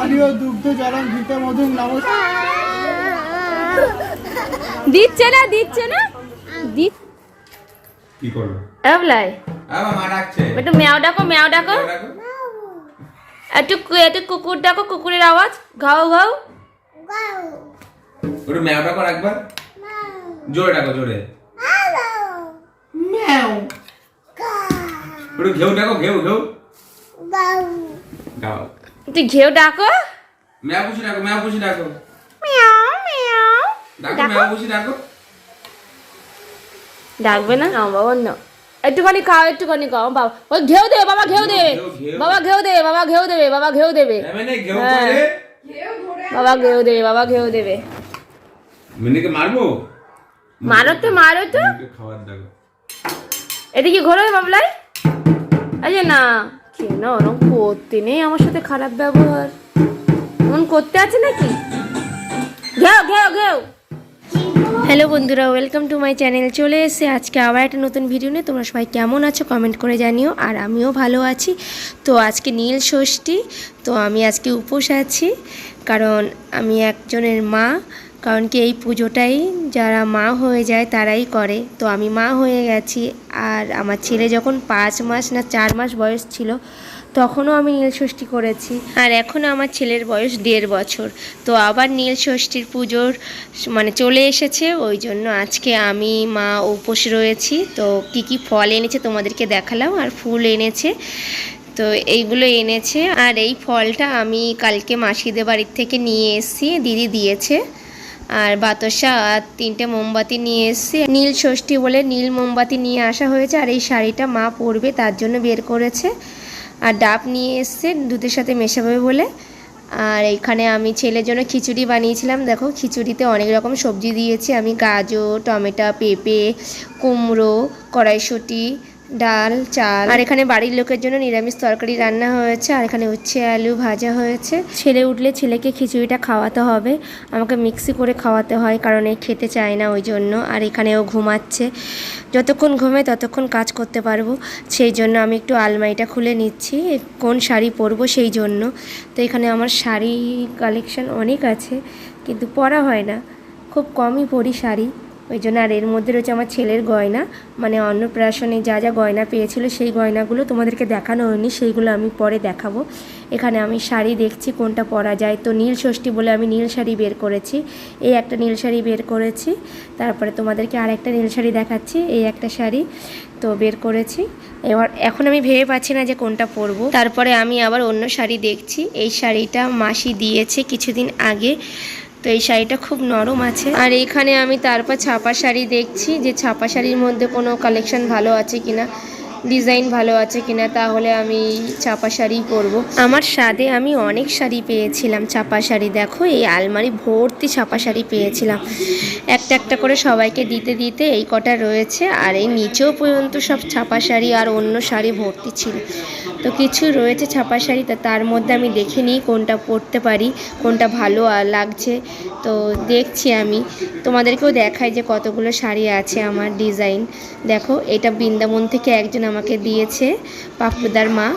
পানীয় দুগ্ধ জলম ঘৃত মধুম নমস্কার। দিচ্ছে না কি করবে? এবলাই মা ডাকছে, একটু ম্যাও ডাকো একটু কুকুর ডাকো, কুকুরের আওয়াজ ঘাও ঘাও। একটু ম্যাও ডাকো একবার, জোরে ডাকো, জোরে ম্যাও। একটু ঘেউ ডাকো, ঘেউ ঘেউ গাও। তুই ঘেউ ডাকো, ম্যাও পুষি ডাকো, ম্যাও পুষি ডাকো, ডাকো ম্যাও পুষি ডাকো। ডাকবে না বাবা, অন্য একটুখানি খাও বাবা। ওই ঘেউ দেবে বাবা, ঘেউ দেবে বাবা, ঘেউ দেবে বাবা, ঘেউ দেবে বাবা, ঘেউ দেবে বাবা, ঘেউ দেবে। মিনিকে মারবো, মারো তো খাবার দাও। এটা কি ঘোরো বাবলাই? এই যে না কেন ওরকম করতে নেই, আমার সাথে খারাপ ব্যবহার এমন করতে আছে নাকি? ঘেউ। হ্যালো বন্ধুরা, ওয়েলকাম টু মাই চ্যানেল। চলে এসে আজকে আবার একটা নতুন ভিডিও নিয়ে। তোমরা সবাই কেমন আছো কমেন্ট করে জানিও, আর আমিও ভালো আছি। তো আজকে নীল ষষ্ঠী, তো আমি আজকে উপোস আছি, কারণ আমি একজনের মা। কারণ কি এই পুজোটাই যারা মা হয়ে যায় তারাই করে। তো আমি মা হয়ে গেছি, আর আমার ছেলে যখন 5 মাস না 4 মাস বয়স ছিল তখনও আমি নীল ষষ্ঠী করেছি, আর এখনও আমার ছেলের বয়স 1.5 বছর। তো আবার নীল ষষ্ঠীর পুজোর চলে এসেছে, ওই জন্য আজকে আমি মা উপোস রয়েছি। তো কি ফল এনেছে তোমাদেরকে দেখালাম, আর ফুল এনেছে, তো এইগুলো এনেছে। আর এই ফলটা আমি কালকে মাসিদের বাড়ির থেকে নিয়ে এসেছি, দিদি দিয়েছে। আর বাতাসা আর 3টে মোমবাতি নিয়ে এসেছি, নীল ষষ্ঠী বলে নীল মোমবাতি নিয়ে আসা হয়েছে। আর এই শাড়িটা মা পরবে তার জন্য বের করেছে। আর ডাব নিয়ে এসছে দুধের সাথে মেশাবে বলে। আর এইখানে আমি ছেলের জন্য খিচুড়ি বানিয়েছিলাম। দেখো খিচুড়িতে অনেক রকম সবজি দিয়েছি আমি, গাজর, টমেটো, পেঁপে, কুমড়ো, কড়াইশুঁটি, ডাল, চাল। আর এখানে বাড়ির লোকের জন্য নিরামিষ তরকারি রান্না হয়েছে। আর এখানে উচ্ছে আলু ভাজা হয়েছে। ছেলে উঠলে ছেলেকে খিচুড়িটা খাওয়াতে হবে, আমাকে মিক্সি করে খাওয়াতে হয়, কারণ এ খেতে চায় না ওই জন্য। আর এখানে ও ঘুমাচ্ছে, যতক্ষণ ঘুমায় ততক্ষণ কাজ করতে পারবো, সেই জন্য আমি একটু আলমারিটা খুলে নিচ্ছি কোন শাড়ি পরবো সেই জন্য। তো এখানে আমার শাড়ি কালেকশন অনেক আছে, কিন্তু পরা হয় না, খুব কমই পরি শাড়ি ওই জন্য। আর এর মধ্যে রয়েছে আমার ছেলের গয়না, অন্নপ্রাশনে যা যা গয়না পেয়েছিল সেই গয়নাগুলো তোমাদেরকে দেখানো হয়নি, সেইগুলো আমি পরে দেখাবো। এখানে আমি শাড়ি দেখছি কোনটা পরা যায়। তো নীল ষষ্ঠী বলে আমি নীল শাড়ি বের করেছি, এই একটা নীল শাড়ি বের করেছি। তারপরে তোমাদেরকে আর একটা নীল শাড়ি দেখাচ্ছি, এই একটা শাড়ি তো বের করেছি। এখন আমি ভেবে পাচ্ছি না যে কোনটা পরবো। তারপরে আমি আবার অন্য শাড়ি দেখছি। এই শাড়িটা মাসি দিয়েছে কিছুদিন আগে, তো এই শাড়িটা খুব নরম আছে। আর এইখানে আমি তারপর ছাপা শাড়ি দেখছি, যে ছাপা শাড়ির মধ্যে কোনো কালেকশন ভালো আছে কিনা, ডিজাইন ভালো আছে কিনা, তাহলে আমি ছাপা শাড়ি পরবো। আমার স্বাদে আমি অনেক শাড়ি পেয়েছিলাম ছাপা শাড়ি। দেখো এই আলমারি ভর্তি ছাপা শাড়ি পেয়েছিলাম, একটা একটা করে সবাইকে দিতে দিতে এই কটা রয়েছে। আর এই নিচেও পর্যন্ত সব ছাপা শাড়ি আর অন্য শাড়ি ভর্তি ছিল। তো কিছু রয়েছে ছাপা শাড়ি, তার মধ্যে আমি দেখে নিই কোনটা পরতে পারি, কোনটা ভালো লাগছে। তো দেখছি, আমি তোমাদেরকেও দেখাই যে কতগুলো শাড়ি আছে আমার ডিজাইন। দেখো এটা বৃন্দাবন থেকে একজন আমাকে দিয়েছে, পাপ্পুদার মা।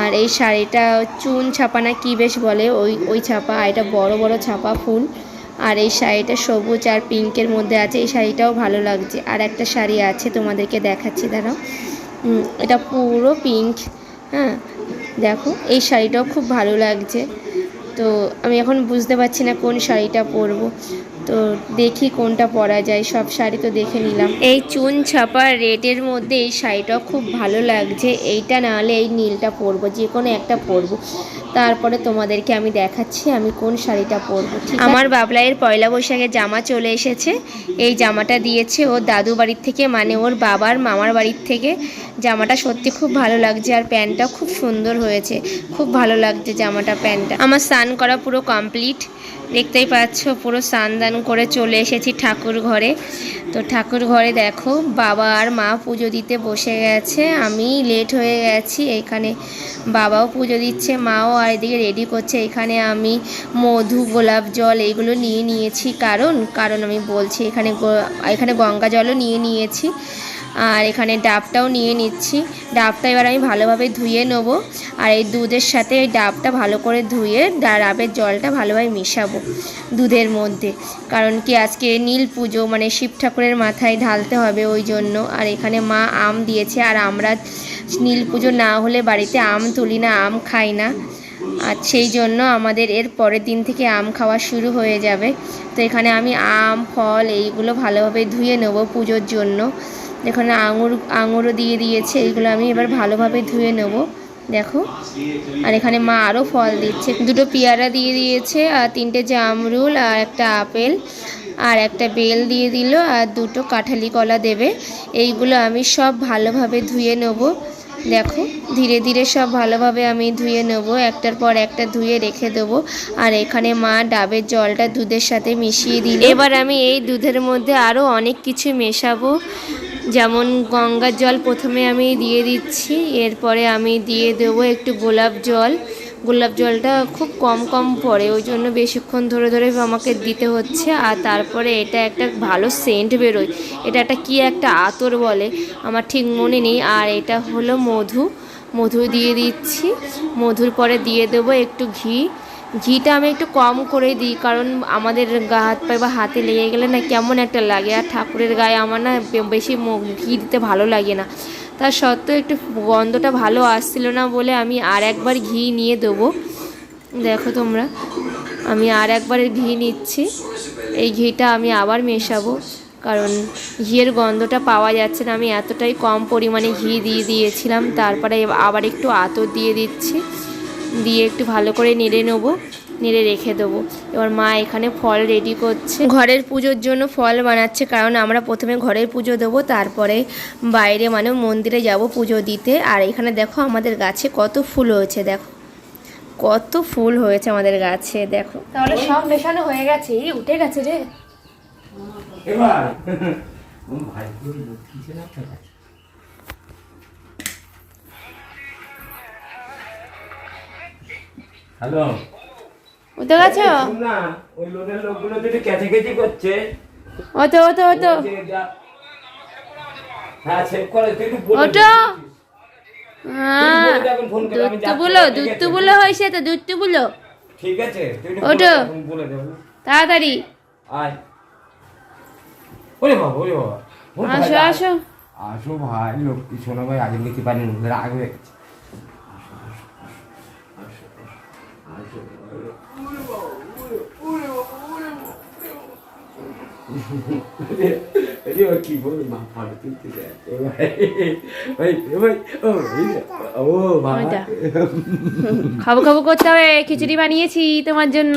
আর এই শাড়িটা চুন ছাপা না কি বেশ বলে, ওই ছাপা। আর এটা বড় বড় ছাপা ফুল। আর এই শাড়িটা সবুজ আর পিঙ্কের মধ্যে আছে, এই শাড়িটাও ভালো লাগছে। আর একটা শাড়ি আছে তোমাদেরকে দেখাচ্ছি, দাঁড়াও। এটা পুরো পিঙ্ক, হ্যাঁ দেখো এই শাড়িটাও খুব ভালো লাগছে। তো আমি এখন বুঝতে পারছি না কোন শাড়িটা পরবো, তো দেখি কোনটা পরা যায়। সব শাড়ি তো দেখে নিলাম। এই চুন ছাপা রেডের মধ্যে এই শাড়িটাও খুব ভালো লাগছে, এইটা না হলে এই নীলটা পরবো, যে কোনো একটা পরবো। তারপরে তোমাদেরকে আমি দেখাচ্ছি আমি কোন শাড়িটা পরবো। ঠিক আমার বাবলাইয়ের পয়লা বৈশাখের জামা চলে এসেছে। এই জামাটা দিয়েছে ওর দাদু বাড়ির থেকে, ওর বাবার মামার বাড়ির থেকে। জামাটা সত্যি খুব ভালো লাগছে, আর প্যান্টটাও খুব সুন্দর হয়েছে, খুব ভালো লাগছে জামাটা প্যান্টটা। আমার স্নান করা পুরো কমপ্লিট, দেখতেই পাচ্ছ পুরো স্নান দান করে চলে এসেছি ঠাকুর ঘরে। তো ঠাকুর ঘরে দেখো বাবা আর মা পুজো দিতে বসে গেছে, আমি লেট হয়ে গেছি। এখানে বাবাও পুজো দিচ্ছে, মাও আর এদিকে রেডি করছে। এখানে আমি মধু, গোলাপ জল এইগুলো নিয়ে নিয়েছি, কারণ আমি বলছি এখানে গঙ্গা জলও নিয়ে নিয়েছি। আর এখানে ডাবটাও নিয়ে নিচ্ছি। ডাবটা এবার আমি ভালোভাবে ধুয়ে নেবো, আর এই দুধের সাথে এই ডাবটা ভালো করে ধুয়ে ডাবের জলটা ভালোভাবে মিশাবো দুধের মধ্যে, কারণ কি আজকে নীল পুজো, মানে শিব ঠাকুরের মাথায় ঢালতে হবে ওই জন্য। আর এখানে মা আম দিয়েছে, আর আমরা নীল পুজো না হলে বাড়িতে আম তুলি না, আম খাই না, আর সেই জন্য আমাদের এর পরের দিন থেকে আম খাওয়া শুরু হয়ে যাবে। তো এখানে আমি আম ফল এইগুলো ভালোভাবে ধুয়ে নেবো পুজোর জন্য। এখানে আঙুরও দিয়ে দিয়েছে, এইগুলো আমি এবার ভালোভাবে ধুয়ে নেব, দেখো। আর এখানে মা আরও ফল দিচ্ছে, দুটো পেয়ারা দিয়ে দিয়েছে, আর 3টে জামরুল, আর একটা আপেল, আর একটা বেল দিয়ে দিল, আর 2টো কাঁঠালি কলা দেবে। এইগুলো আমি সব ভালোভাবে ধুয়ে নেব, দেখো ধীরে ধীরে সব ভালোভাবে আমি ধুয়ে নেব, একটার পর একটা ধুয়ে রেখে দেবো। আর এখানে মা ডাবের জলটা দুধের সাথে মিশিয়ে দিল। এবার আমি এই দুধের মধ্যে আরও অনেক কিছু মেশাবো, যেমন গঙ্গার জল প্রথমে আমি দিয়ে দিচ্ছি, এরপরে আমি দিয়ে দেবো একটু গোলাপ জল। গোলাপ জলটা খুব কম কম পড়ে, ওই জন্য বেশিক্ষণ ধরে ধরে আমাকে দিতে হচ্ছে। আর তারপরে এটা একটা ভালো সেন্ট বেরোয়, এটা একটা কি একটা আতর বলে, আমার ঠিক মনে নেই। আর এটা হলো মধু দিয়ে দিচ্ছি। মধুর পরে দিয়ে দেবো একটু ঘিটা আমি একটু কম করে দিই, কারণ আমাদের গা হাত পায়ে বা হাতে লেগে গেলে না কেমন একটা লাগে, আর ঠাকুরের গায়ে আমার না বেশি ঘি দিতে ভালো লাগে না। তার সত্ত্বেও একটু গন্ধটা ভালো আসছিল না বলে আমি আর একবার ঘি নিয়ে দেবো, দেখো তোমরা আমি আর একবার ঘি নিচ্ছি। এই ঘিটা আমি আবার মেশাবো, কারণ ঘিয়ের গন্ধটা পাওয়া যাচ্ছে না, আমি এতটাই কম পরিমাণে ঘি দিয়ে দিয়েছিলাম। তারপরে আবার একটু আতর দিয়ে দিচ্ছি, দিয়ে একটু ভালো করে নেড়ে রেখে দেবো। এবার মা এখানে ফল রেডি করছে, ঘরের পুজোর জন্য ফল বানাচ্ছে, কারণ আমরা প্রথমে ঘরের পুজো দেবো, তারপরে বাইরে মানে মন্দিরে যাব পুজো দিতে। আর এখানে দেখো আমাদের গাছে কত ফুল হয়েছে, দেখো কত ফুল হয়েছে আমাদের গাছে, দেখো। তাহলে সব মেশানো হয়ে গেছে, উঠে গেছে রে এবার ভাই কিছু না। হ্যালো, উঠে গেছো? না ওই লোকের লোকগুলো যেটা ক্যাচেকেচি করছে, ওটো হ্যাঁ সেভ করে তুই একটু বলে ওটো, দুধ বলো হয়েছে তো, দুধ বলো, ঠিক আছে তুই একটু ওটো বলে দে তাড়াতাড়ি। আয়, ওরে বাবা আসো আসো ভাই, লোক শোনো ভাই, আগে নিতে পারি রাগ হয়ে গেছে। কি বল মা ভালো তুলতে যায় খাবো করতে হবে, খিচুড়ি বানিয়েছি তোমার জন্য।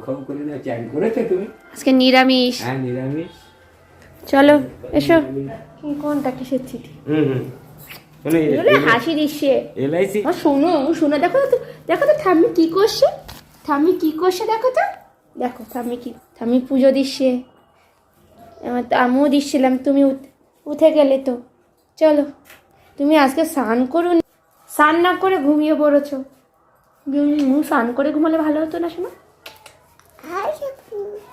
খাবো করে না, চ্যান করেছো তুমি আজকে নিরামিষ। হ্যাঁ নিরামিষ। চলো এসো। কোনটা কিসের চিঠি? হাসি দিচ্ছে এলআইসি। শোনো দেখো তো, ঠাম্মি কি করছে, দেখো তো, দেখো ঠাম্মি পুজো দিচ্ছে, এবার তো আমিও দিচ্ছিলাম, তুমি উঠে গেলে তো। চলো, তুমি আজকে স্নান করো, স্নান না করে ঘুমিয়ে পড়েছো। স্নান করে ঘুমালে ভালো হতো না শোনো?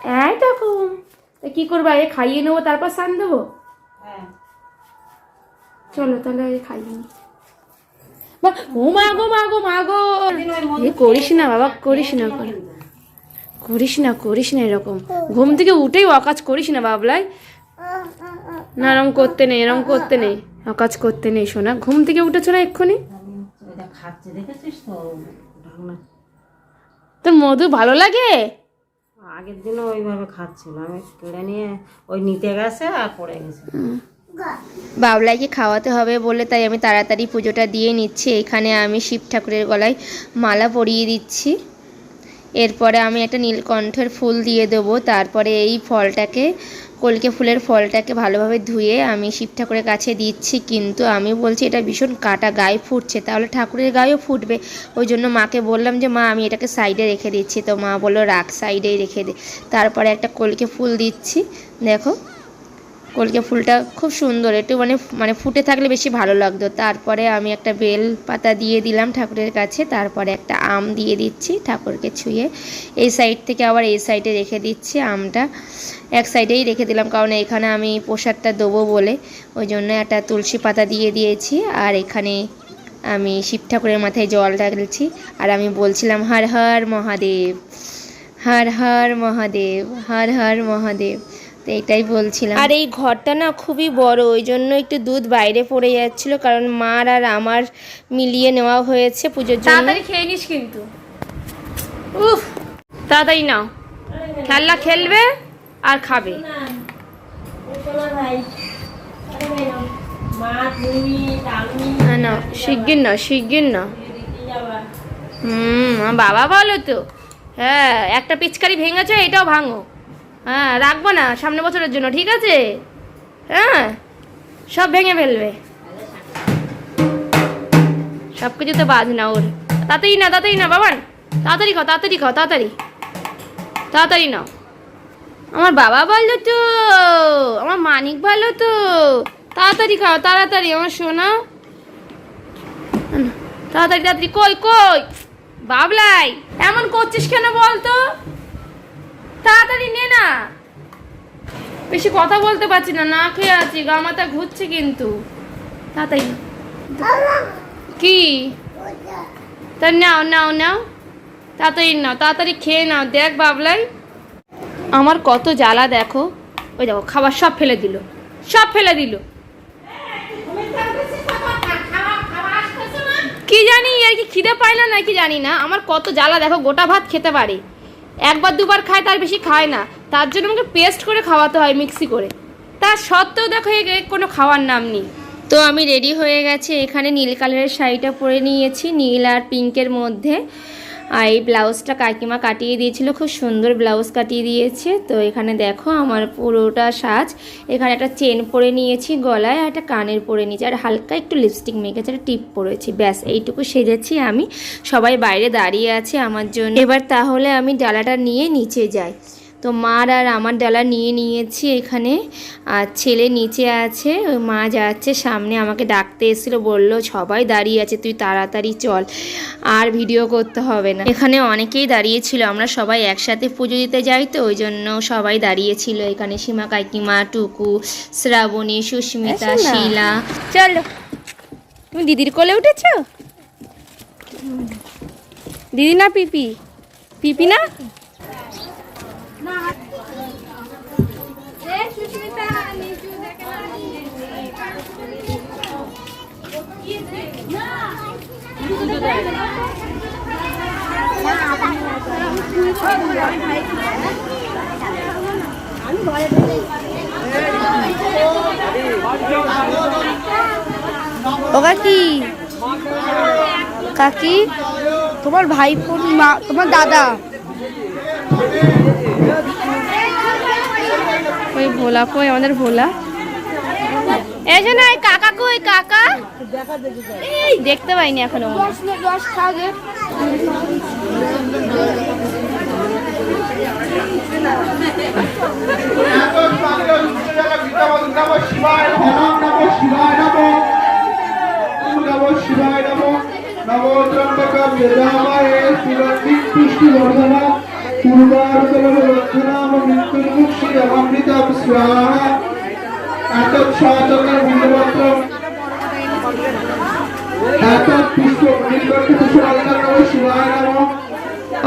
হ্যাঁ দেখো, তা কী করবো, আগে খাইয়ে নেবো তারপর স্নান দেবো। চলো তাহলে খাইয়ে নি। মাগো করিস না বাবা, করিস না এরকম, ঘুম থেকে উঠেই অকাজ করিস না বাবলাই। না এরম করতে নেই, অকাজ করতে নেই শোনা। ঘুম থেকে উঠেছো না এক্ষুনি? তোর মধু ভালো লাগে? আগের দিনও ওইভাবে খাচ্ছিল, আমি কেড়ে নিয়ে ওই নিতে গেছে আর পড়ে গেছে। বাবলাইকে খাওয়াতে হবে বলে তাই আমি তাড়াতাড়ি পুজোটা দিয়ে নিচ্ছি। এখানে আমি শিব ঠাকুরের গলায় মালা পরিয়ে দিচ্ছি, এরপরে আমি একটা নীলকণ্ঠের ফুল দিয়ে দেবো। তারপরে এই ফলটাকে, কলকে ফুলের ফলটাকে ভালোভাবে ধুয়ে আমি শিব ঠাকুরের কাছে দিচ্ছি। কিন্তু আমি বলছি এটা ভীষণ কাটা, গায়ে ফুটছে, তাহলে ঠাকুরের গায়েও ফুটবে। ওই জন্য মাকে বললাম যে মা আমি এটাকে সাইডে রেখে দিচ্ছি, তো মা বললো রাখ, সাইডেই রেখে দে। তারপরে একটা কলকে ফুল দিচ্ছি, দেখো কলকে ফুলটা খুব সুন্দর, একটু মানে ফুটে থাকলে বেশি ভালো লাগতো। তারপরে আমি একটা বেল পাতা দিয়ে দিলাম ঠাকুরের কাছে, তারপরে একটা আম দিয়ে দিচ্ছি ঠাকুরকে ছুঁয়ে। এই সাইড থেকে আবার এই সাইডে রেখে দিচ্ছি আমটা, এক সাইডেই রেখে দিলাম কারণ এখানে আমি প্রসাদটা দেবো বলে, ওই জন্য একটা তুলসী পাতা দিয়ে দিয়েছি। আর এখানে আমি শিব ঠাকুরের মাথায় জল ঢালছি আর আমি বলছিলাম হর হর মহাদেব, হর হর মহাদেব, হর হর মহাদেব, তো এটাই বলছিলাম। আর এই ঘরটা না খুবই বড়, ওই জন্য একটু দুধ বাইরে পড়ে যাচ্ছিল, কারণ মার আর আমার মিলিয়ে নেওয়া হয়েছে পুজোর জন্য। তাড়াতাড়ি খেয়ে নিস কিন্তু, উফ তাড়াতাড়ি নাও, খেলনা খেলবে আর খাবে। না শিগগির না, শিগগির না। বাবা বলো তো, হ্যাঁ একটা পিচকারি ভেঙেছে, এটাও ভাঙো। হ্যাঁ রাখবো না সামনে বছরের জন্য, ঠিক আছে? হ্যাঁ সব ভেঙে ফেলবে, সব কিছুতে বাজ না ওর। তাড়াতাড়ি না, তাড়াতাড়ি না বাবান, তাড়াতাড়ি খাও, তাড়াতাড়ি খাও, তাড়াতাড়ি তাড়াতাড়ি নাও। আমার বাবা বললো তো, আমার মানিক ভালো তো, তাড়াতাড়ি খাও, তাড়াতাড়ি আমার সোনা, তাড়াতাড়ি তাড়াতাড়ি। কই কই বাবলাই, এমন করছিস কেন বলতো? তাড়াতাড়ি নে না, বেশি কথা বলতে পারছি না, না খেয়ে আছি, গা মাথা ঘুরছে কিন্তু। তাড়াতাড়ি কি তা নাও নাও নাও, তাড়াতাড়ি নাও, তাড়াতাড়ি খেয়ে নাও। দেখ বাবলাই আমার কত জ্বালা, দেখো ওই দেখো খাবার সব ফেলে দিল, সব ফেলে দিল। কি জানি আর কি খিদে পায় না নাকি জানি না, আমার কত জ্বালা দেখো, গোটা ভাত খেতে পারে, একবার দুবার খায়, তার বেশি খায় না, তার জন্য আমাকে পেস্ট করে খাওয়াতে হয় মিক্সি করে, তার সত্ত্বেও দেখো কোনো খাওয়ার নাম নেই। তো আমি রেডি হয়ে গেছি, এখানে নীল কালারের শাড়িটা পরে নিয়েছি, নীল আর পিঙ্কের মধ্যে। আর এই ব্লাউজটা কাকিমা কাটিয়ে দিয়েছিল, খুব সুন্দর ব্লাউজ কাটিয়ে দিয়েছে। তো এখানে দেখো আমার পুরোটা সাজ, এখানে একটা চেন পরে নিয়েছি গলায়, আর একটা কানের পরে নিয়েছি, আর হালকা একটু লিপস্টিক মেখেছি, একটা টিপ পরেছি, ব্যাস এইটুকু সেজেছি আমি। সবাই বাইরে দাঁড়িয়ে আছে আমার জন্য। এবার তাহলে আমি ডালাটা নিয়ে নিচে যাই। তো মার আর আমার ডালা নিয়ে নিয়েছি এখানে, আর ছেলে নিচে আছে, ওই মা যাচ্ছে সামনে, আমাকে ডাকতে এসেছিলো, বললো সবাই দাঁড়িয়ে আছে তুই তাড়াতাড়ি চল, আর ভিডিও করতে হবে না। এখানে অনেকেই দাঁড়িয়েছিল, আমরা সবাই একসাথে পুজো দিতে যাই তো, ওই জন্য সবাই দাঁড়িয়েছিল এখানে, সীমা কাকিমা, টুকু, শ্রাবণী, সুস্মিতা, শিলা। চলো তুমি দিদির কোলে উঠেছো? দিদি না পিপি? পিপি না? ও কাকি, কাকি তোমার ভাই ফোন, তোমার দাদা ওই ভোলা, কই আমাদের ভোলা, এই যে না কাকা, কই কাকা, এই দেখতে পাইনি এখনো।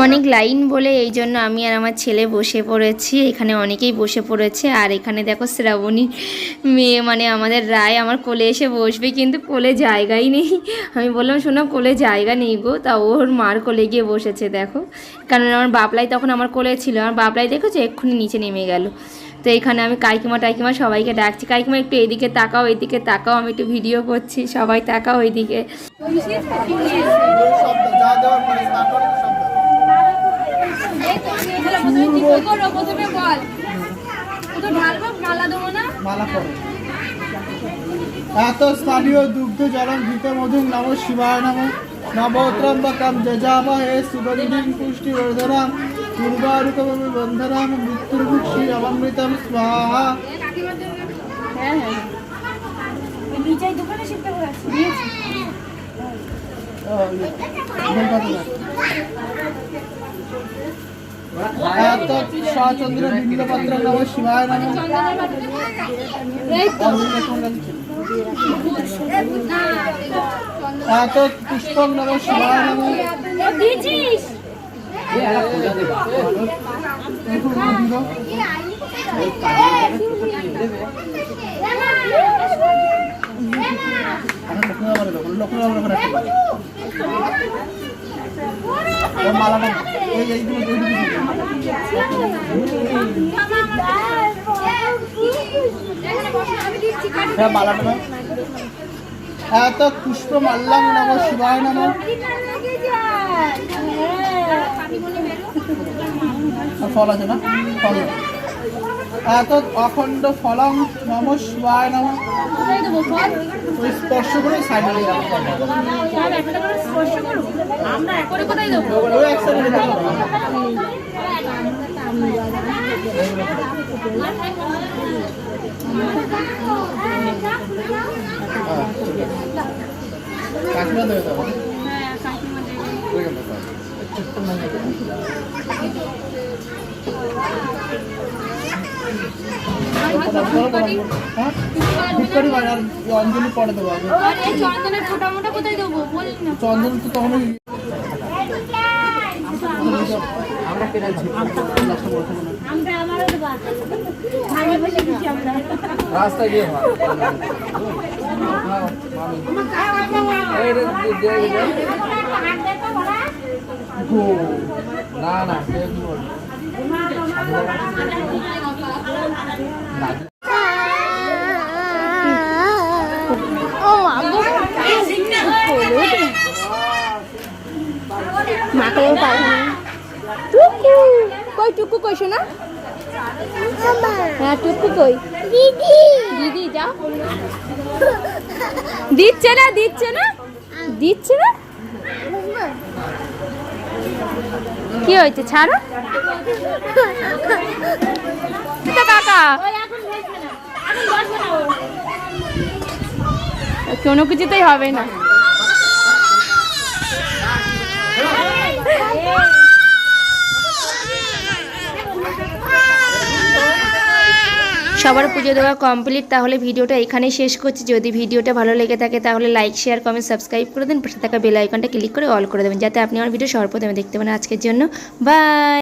অনেক লাইন বলে এই জন্য আমি আর আমার ছেলে বসে পড়েছি, এখানে অনেকেই বসে পড়েছে। আর এখানে দেখো শ্রাবণী মেয়ে, মানে আমাদের রায় আমার কোলে এসে বসবে, কিন্তু কোলে জায়গাই নেই। আমি বললাম শোনো কোলে জায়গা নেই গো, তা ওর মার কোলে গিয়ে বসেছে দেখো, কারণ আমার বাবলাই তখন আমার কোলে ছিল, আমার বাবলাই দেখেছো এক্ষুনি নিচে নেমে গেল। তো এখানে আমি কাকিমা টাইকিমা সবাইকে ডাকছি, কাকিমা একটু এদিকে তাকাও, এদিকে তাকাও, আমি একটু ভিডিও করছি, সবাই তাকাও ওইদিকে। এত স্থানীয় দুগ্ধ জলম ঘৃত মধুম নম শিবায় নম, নবত্রম্বকম যজামহে সুগন্ধিম পুষ্টিবর্ধনম, পূর্বারুকম বন্ধনম, মৃত্যুর্মুক্ষী অমৃতম স্বাহা। হ্যাঁ হ্যাঁ নিচেই দোকানে শিফট করে আছি দিয়েছি চন্দ্র বিন্দুপত্র নম শিবায় নম পুষ্পম নম শিবায় নম দিয়েছিস মালাটা মালাটা এত পুষ্প মাল্লাম নম শিবায় নম ফল আছে না ফল এত অখণ্ড ফলং নম শিবায় নম ওই স্পর্শ করে সাইডে আমরা করে কোথায় দেবো ওই এক সাইডে কাকিমা দেবে তো হ্যাঁ কাকিমা অঞ্জলি পরে দেবো চন্দনের ফোটা মোটা কোথায় দেবো বলি না চন্দন তো তখন আমরা আমারও ভালো বসে দিচ্ছি আমরা রাস্তায় গিয়ে না না মাকে পারবো টুকু কই টুকু কই শোনা হ্যাঁ টুকু কই দিদি দিদি যাও দিচ্ছে না দিচ্ছে না দিচ্ছে না কি হয়েছে ছাড়ো কাকা কোনো কিছুতেই হবে না সবার পুজো দেওয়া কমপ্লিট। তাহলে ভিডিওটা এখানেই শেষ করছি। যদি ভিডিওটা ভালো লেগে থাকে তাহলে লাইক শেয়ার কমেন্ট সাবস্ক্রাইব করে দিন, পাশে থাকা বেল আইকনটা ক্লিক করে অল করে দেবেন যাতে আপনি আমার ভিডিও সর্বপ্রথমে দেখতে পান। আজকের জন্য বাই।